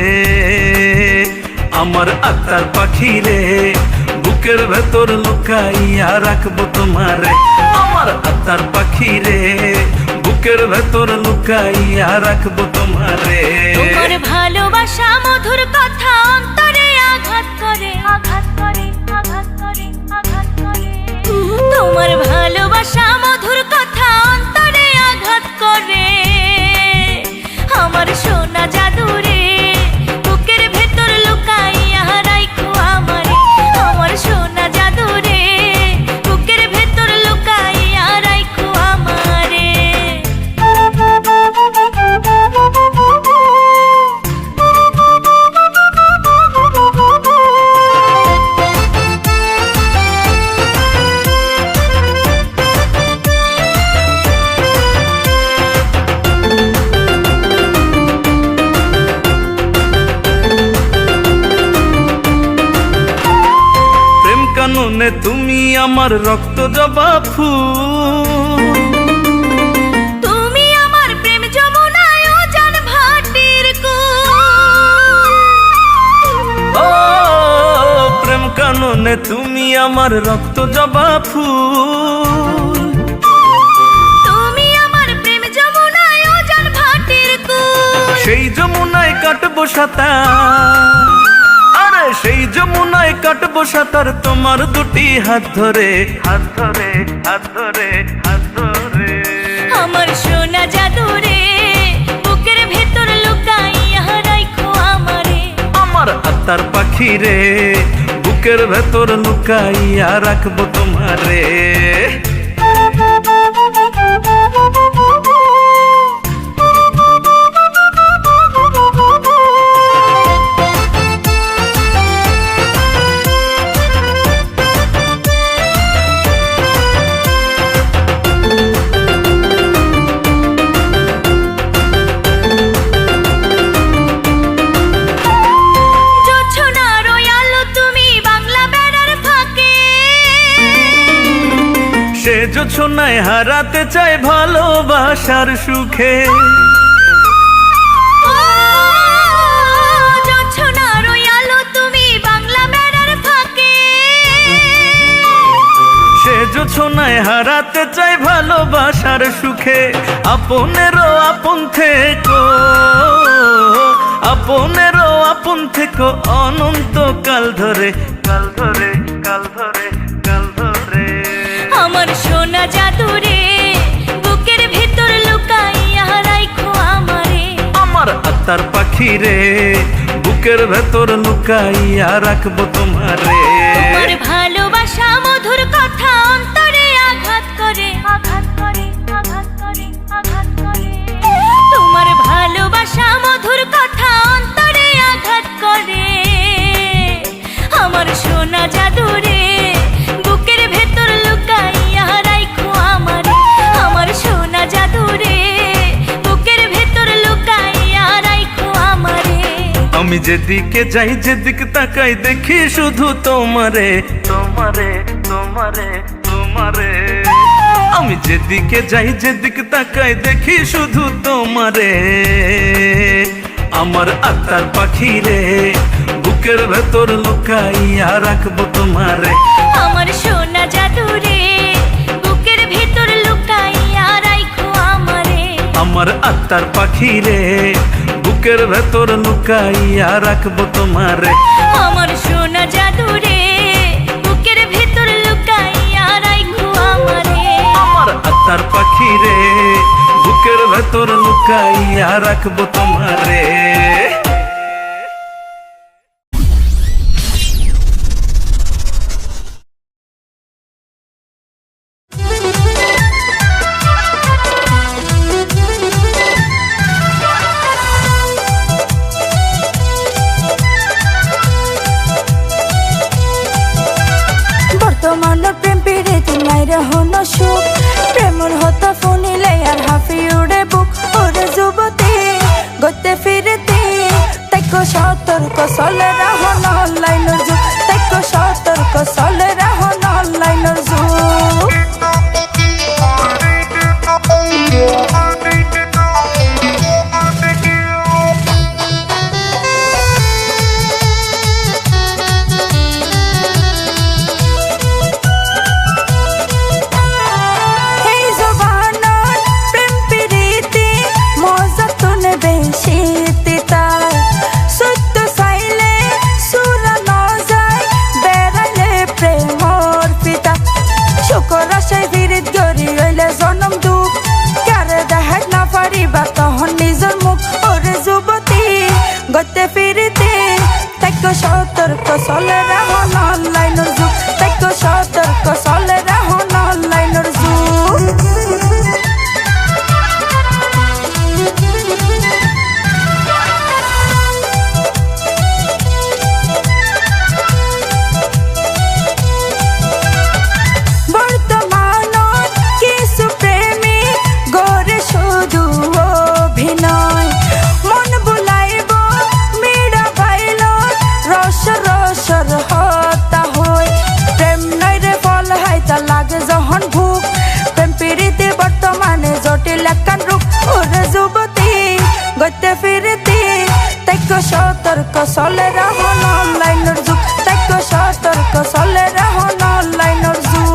আমার আত্মার পাখি রে বুকের ভেতর লুকাইয়া রাখবো তোমারে আমার আত্মার পাখি রে বুকের ভেতর লুকাইয়া রাখবো তোমারে তোমার ভালোবাসা মধুর কথা অন্তরে আঘাত করে আঘাত করে আঘাত করে আঘাত করে তোমার ভালোবাসা মধুর কথা অন্তরে আঘাত করে আমার সোনা জাদুরে বুকের ভেতর লুকাইয়া রাখো আমারে আমার সোনা জাদুরে বুকের ভেতর লুকাইয়া রাখো আমারে কাননে তুমি আমার রক্ত জবা ফুল তুমি আমার প্রেম যমুনায় উজান ভাটির ও প্রেম কাননে তুমি আমার রক্ত জবা ফুল তুমি আমার প্রেম যমুনায় উজান ভাটির সেই যমুনায় কাটবো সাঁতার সেই যমুনায় কাটবো সাঁতার তোমার দুটি হাত ধরে হাত ধরে হাত ধরে হাত ধরে আমার সোনা জাদুরে বুকের ভেতর লুকাইয়া রাখো আমারে আমার আত্মার পাখি রে বুকের ভেতর লুকাইয়া রাখবো তোমারে সে জোছনায় হারাতে চায় ভালোবাসার সুখে সে জোছনায় হারাতে চায় ভালোবাসার সুখে আপনেরও আপন থেকো আপনেরও আপন থেকো অনন্ত কাল ধরে কাল ধরে কাল ধরে কাল ধরে আমার সোনা জাদুরে বুকের ভেতর লুকাইয়া রাখো আমারে আমার আত্মার পাখি রে বুকের ভেতর লুকাইয়া রাখবো তোমারে তোমার ভালোবাসা মধুর কথা অন্তরে আঘাত করে আঘাত করে আঘাত করে আঘাত করে তোমার ভালোবাসা মধুর কথা অন্তরে আঘাত করে আমার সোনা জাদুরে বুকের ভেতর লুকাইয়া রাখো আমারে আমার সোনা জাদুরে বুকের ভেতর লুকাইয়া রাখো আমারে আমি যেদিকে যাই যেদিকে তাকাই দেখি শুধু তোমারে তোমারে তোমারে তোমারে আমি যেদিকে যাই যেদিকে তাকাই দেখি শুধু তোমারে আমার আত্মার পাখি রে বুকের ভেতর লুকাইয়া রাখবো তোমারে আমার সোনা জাদুরে বুকের ভেতর লুকাইয়া রাখো আমারে আমার আত্মার পাখি রে বুকের ভেতর লুকাইয়া রাখবো তোমারে আমার সোনা জাদুরে বুকের ভেতর লুকাইয়া রাখো আমারে আমার আত্মার পাখি রে বুকের ভেতর লুকাইয়া রাখবো তোমারে বর্তমানের প্রেম পিড়িতে নাই রহন সুখ প্রেমর হতা ফোনিলে আর হাফি উড়ে বুক ওরে যুবতী গতে ফিরতে তাইকো সতর্ক চলে রহন অনলাইনের যুগ চলে এখন অনলাইনের যুগ তখন নিজের মুখ ওরে যুবতী গতে ফিরিতে তাইকো সতর্ক চলে এখন অনলাইনের যুগ তাইকো সতর্ক চলে এখন অনলাইনের যুগ গতে ফিরতি তাইকো সতর্ক চলে এখন অনলাইনের যুগ তাইকো সতর্ক চলে এখন অনলাইনের যুগ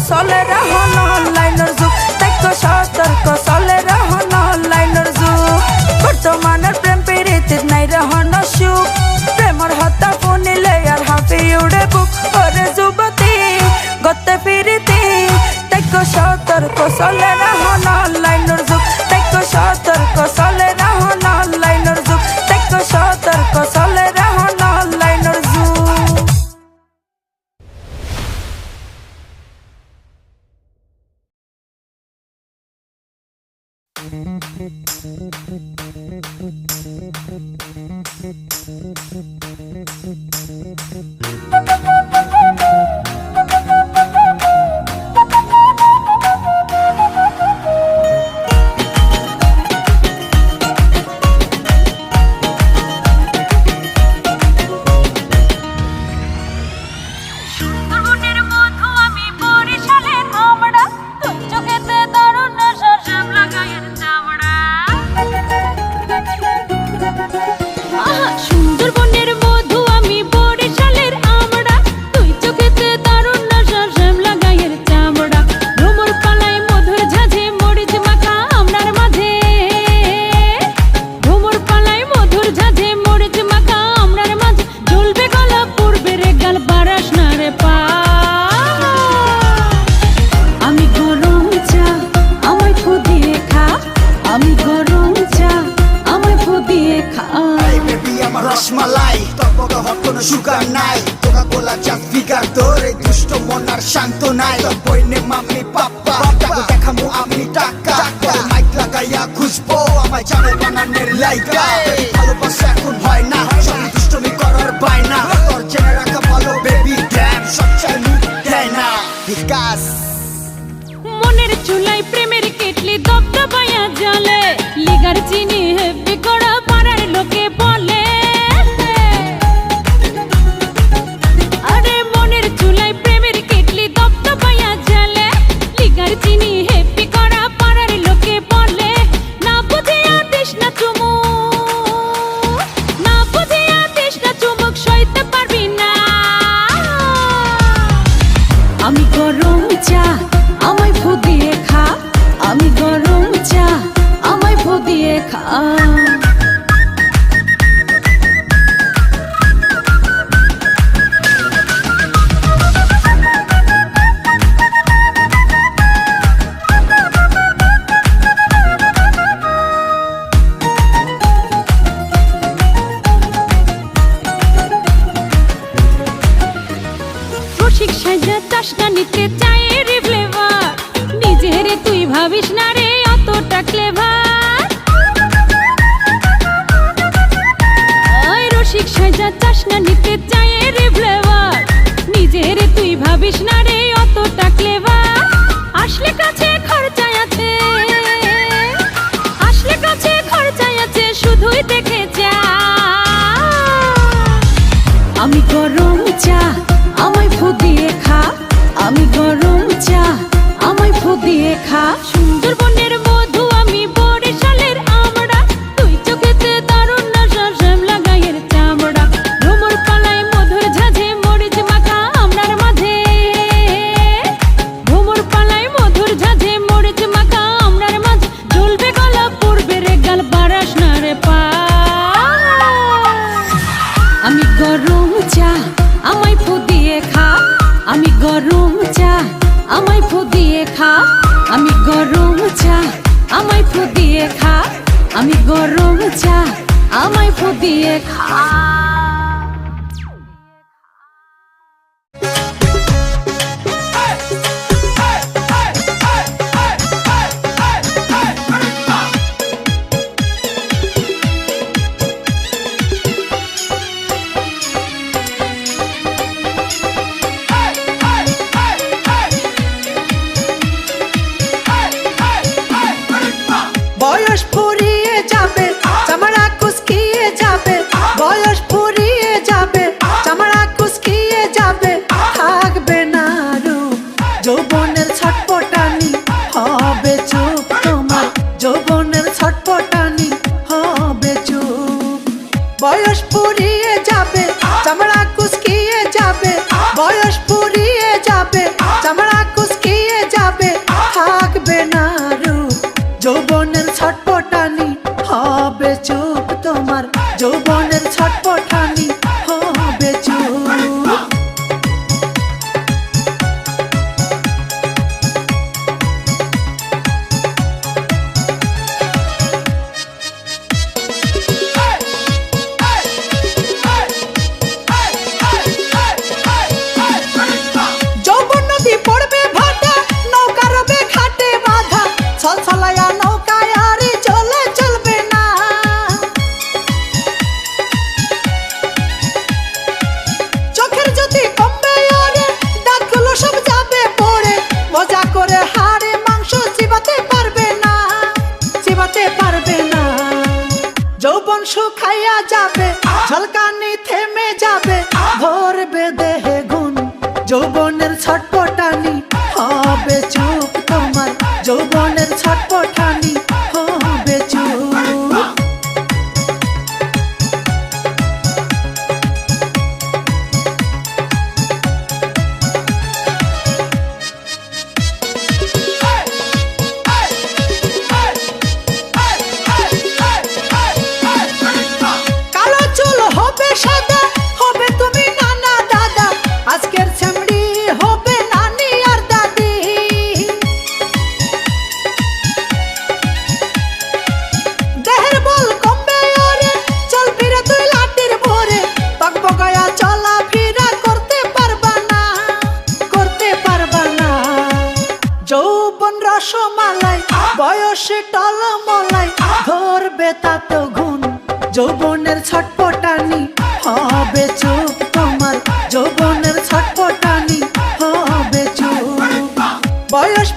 চলে এখন অনলাইনের যুগ তাইকো সতর্ক চলে এখন অনলাইনের যুগ বর্তমানের প্রেম প্রীতি নাই রহন সুখ প্রেমর হত্যা শুনিলে আর হাফি উড়ে বুক ওরে যুবতী গতে ফিরিতি তাইকো সতর্ক চলে এখন অনলাইনের যুগ তাইকো সতর্ক চলে এখন অনলাইনের যুগ তাইকো সতর্ক চলে এখন অনলাইনের যুগ রসমালাই তর্ক হট কোনো সুগার নাই কোকা কোলা চাপ ফিগার তোরে দুষ্ট মন আর শান্ত নাই বইনে মাম্মি পাপ্পা দেখামু আমি টাকা মাইক লাগাইয়া খুঁজবো আমায় জানো বানানের লাইকা ভালোবাসা এখন হয় না সব দুষ্টমি করার বায়না তোর জেনে রাখা ভালো বেবি ড্যাম সবচেয়ে মুখ দেয় না বিকাশ মনের চুলাই প্রেমের কেটলি দপদপায়া জ্বলে লিগার চিনি হেব্বি করা পাড়ার লোকে বলে আমায় ফু দিয়ে খা তুই দেখে যা। আমি গরম চা আমায় ফুদিয়ে খা, আমি গরম চা আমায় ফুদিয়ে খা। সুন্দরবনের মধু আমি বরিশালের আমড়া, তুই চোখেতে দারুণ নশা শ্যামলা গায়ের চামড়া। ভ্রমর পালায় মধুর ঝাঁঝে মরিচ মাখা আমরার মাঝে, ভ্রমর পালায় মধুর ঝাঁঝে মরিচ মাখা আমরার মাঝে। জ্বলবে গলা পড়বে রে গাল বারাস না রে পা। আমি গরম চা আমায় ফুদিয়ে খা, আমি গরম চা আমায় ফুদিয়ে খা, আমি গরম চা আমায় ফুদিয়ে খা, আমি গরম চা আমায় ফুদিয়ে খা। বয়স ফুরিয়ে যাবে চামড়া কুচকিয়ে যাবে, বয়স ফুরিয়ে যাবে চামড়া কুচকিয়ে যাবে। থাকবে না রূপ যৌবনের ছটপটানি, হবে চুপ তোমার যৌবনের ছটপটানি, হবে চুপ। বয়স ফুরিয়ে যাবে চামড়া কুচকিয়ে যাবে, বয়স ফুরিয়ে যাবে চামড়া কুচকিয়ে যাবে। থাকবে না রূপ যৌবনের ছটপটানি, হবে চুপ তোমার যৌবনের ছটপটানি, হবে চুপ। যৌবন নদী পড়বে ভাটা, নৌকা রবে ঘাটে বাঁধা, ছলছলায়া নৌকায় আরে চলে চলবে না। চোখের জ্যোতি কমবে ওরে, দাঁতগুলো সব যাবে পড়ে, মজা করে হাড়ে মাংস চিবাতে পারবে না, চিবাতে পারবে না। যৌবন শুকাইয়া যাবে, ঝলকানি থেমে যাবে, ভরবে দেহে গুণ যৌবনের ছটপটানি, হবে চুপ তোমার যৌবনের ছটপটানি, হবে চুপ। কালো চুল হবে সাদা, হবে তুমি নানা দাদা, আজকের ছেমড়ি হবে নানি আর দাদি। দেহের বল কমবে ওরে, চল ফিরে তুই লাঠির ভরে, বকবকায়া চলা ফিরা করতে পারবা না, করতে পারবা না। যৌবন রসমালাই বয়সে টলমলাই, ধরবে তাত গুণ যৌবনের ছটপটানি, হবে চুপ তোমার যৌবনের ছটপটানি, হবে চুপ। বয়স